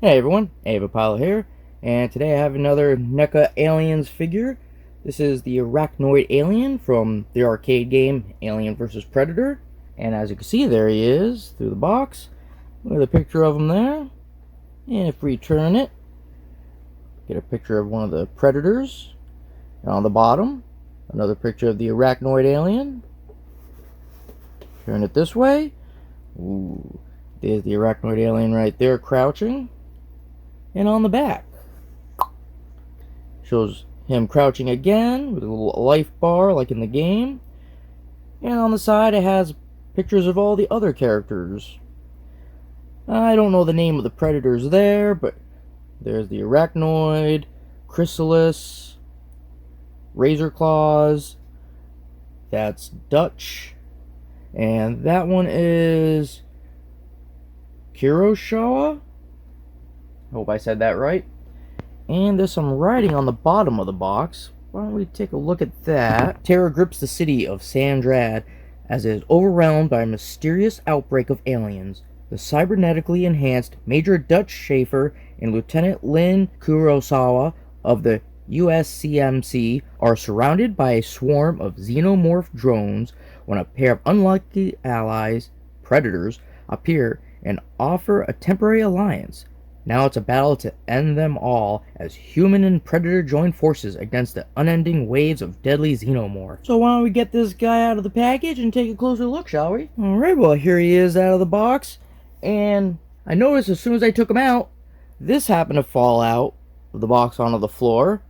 Hey everyone, Pilot here, and today I have another NECA Aliens figure. This is the Arachnoid Alien from the arcade game Alien vs. Predator. And as you can see, there he is through the box with a picture of him there. And if we turn it, get a picture of one of the Predators. And on the bottom, another picture of the Arachnoid Alien. Turn it this way. Ooh, there's the Arachnoid Alien right there crouching. And on the back shows him crouching again with a little life bar like in the game. And on the side it has pictures of all the other characters. I don't know the name of the predators there, but there's the Arachnoid, Chrysalis, Razor Claws, that's Dutch, and that one is Kurosawa. Hope I said that right. And there's some writing on the bottom of the box. Why don't we take a look at that? Terror grips the city of Sandrad as it is overwhelmed by a mysterious outbreak of aliens. The cybernetically enhanced Major Dutch Schaefer and Lieutenant Lin Kurosawa of the USCMC are surrounded by a swarm of xenomorph drones when a pair of unlucky allies, predators, appear and offer a temporary alliance. Now it's a battle to end them all as human and predator join forces against the unending waves of deadly xenomorph. So why don't we get this guy out of the package and take a closer look, shall we? Alright, well here he is out of the box. And I noticed as soon as I took him out, this happened to fall out of the box onto the floor.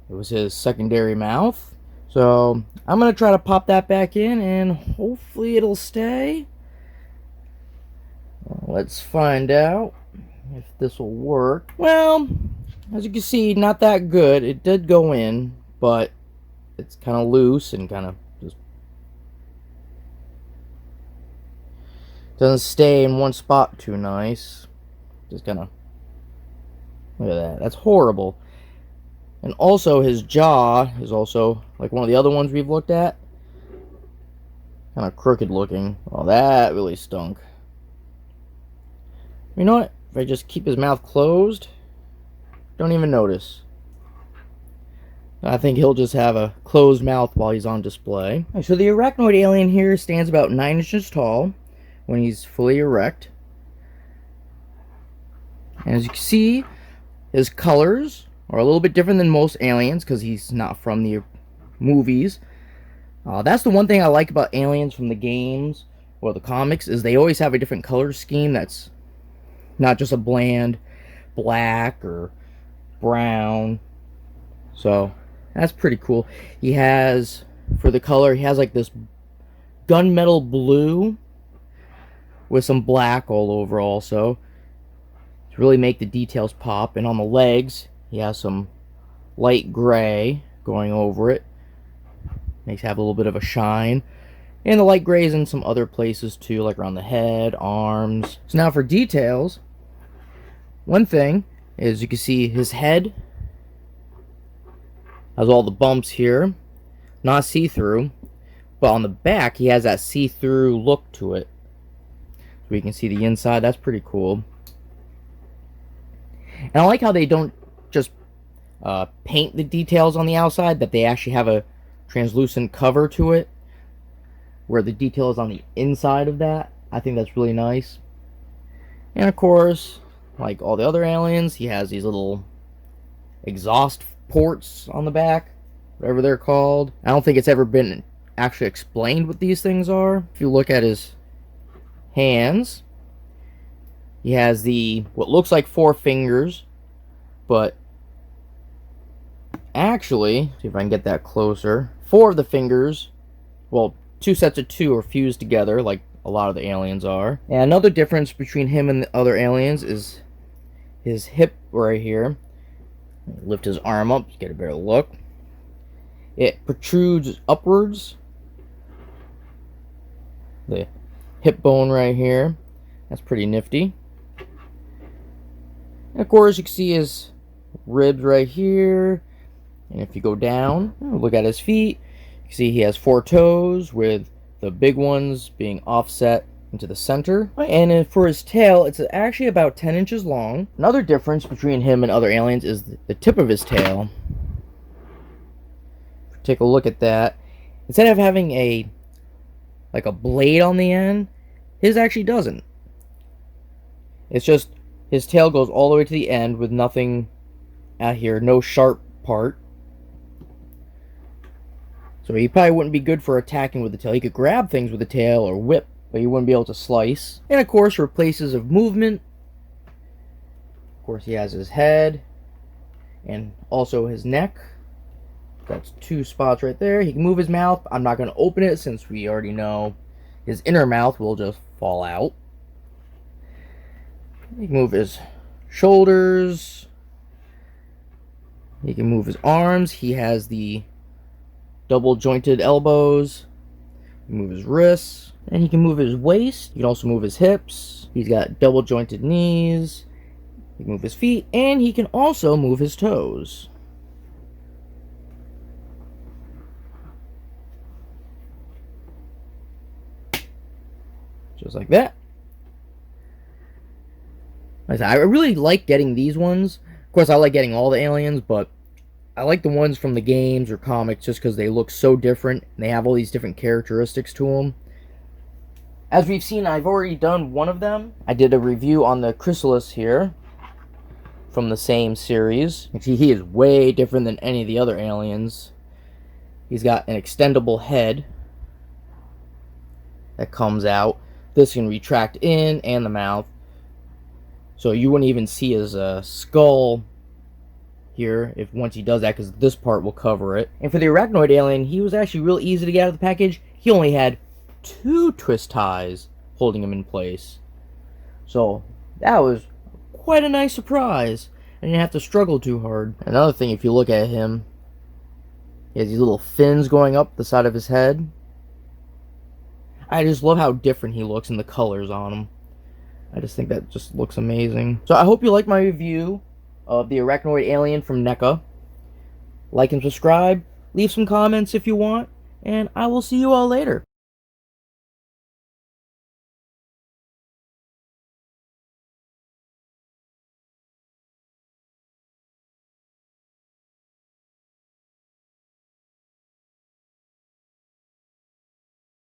It was his secondary mouth. So I'm going to try to pop that back in and hopefully it'll stay. Let's find out if this will work. Well, as you can see, not that good. It did go in, but it's kind of loose and kind of just doesn't stay in one spot too nice. Just kind of, look at that. That's horrible. And also his jaw is also like one of the other ones we've looked at. Kind of crooked looking. Well, that really stunk. You know what? If I just keep his mouth closed, don't even notice. I think he'll just have a closed mouth while he's on display. So the Arachnoid Alien here stands about 9 inches tall when he's fully erect. And as you can see, his colors are a little bit different than most aliens because he's not from the movies. That's the one thing I like about aliens from the games or the comics, is they always have a different color scheme that's not just a bland black or brown. So that's pretty cool. He has, for the color, he has like this gunmetal blue with some black all over also to really make the details pop. And on the legs he has some light gray going over it, makes it have a little bit of a shine. And the light gray is in some other places too, like around the head, arms. So now for details, one thing is you can see his head has all the bumps here, not see-through, but on the back he has that see-through look to it. So we can see the inside. That's pretty cool. And I like how they don't just paint the details on the outside, that they actually have a translucent cover to it, where the detail is on the inside of that. I think that's really nice. And of course, like all the other aliens, he has these little exhaust ports on the back, whatever they're called. I don't think it's ever been actually explained what these things are. If you look at his hands, he has the what looks like 4 fingers, but actually, see if I can get that closer, 4 of the fingers, well, 2 sets of 2 are fused together like a lot of the aliens are. And another difference between him and the other aliens is his hip right here. Lift his arm up to get a better look. It protrudes upwards. The hip bone right here. That's pretty nifty. And of course you can see his ribs right here. And if you go down, look at his feet. You can see he has 4 toes with the big ones being offset into the center. And for his tail, it's actually about 10 inches long. Another difference between him and other aliens is the tip of his tail. Take a look at that. Instead of having a blade on the end, his actually doesn't. It's just his tail goes all the way to the end with nothing out here, no sharp part. So he probably wouldn't be good for attacking with the tail. He could grab things with the tail or whip, but he wouldn't be able to slice. And of course, for places of movement, of course, he has his head and also his neck. That's 2 spots right there. He can move his mouth. I'm not going to open it since we already know his inner mouth will just fall out. He can move his shoulders. He can move his arms. He has the double jointed elbows. He can move his wrists. And he can move his waist. He can also move his hips. He's got double jointed knees. He can move his feet. And he can also move his toes. Just like that. I really like getting these ones. Of course, I like getting all the aliens, but I like the ones from the games or comics just because they look so different and they have all these different characteristics to them. As we've seen, I've already done one of them. I did a review on the Chrysalis here from the same series. Actually, he is way different than any of the other aliens. He's got an extendable head that comes out. This can retract in and the mouth. So you wouldn't even see his skull here if once he does that, because this part will cover it. And for the Arachnoid Alien, he was actually real easy to get out of the package. He only had 2 twist ties holding him in place. So that was quite a nice surprise. I didn't have to struggle too hard. Another thing, if you look at him, he has these little fins going up the side of his head. I just love how different he looks and the colors on him. I just think that just looks amazing. So I hope you like my review of the Arachnoid Alien from NECA. Like and subscribe. Leave some comments if you want. And I will see you all later.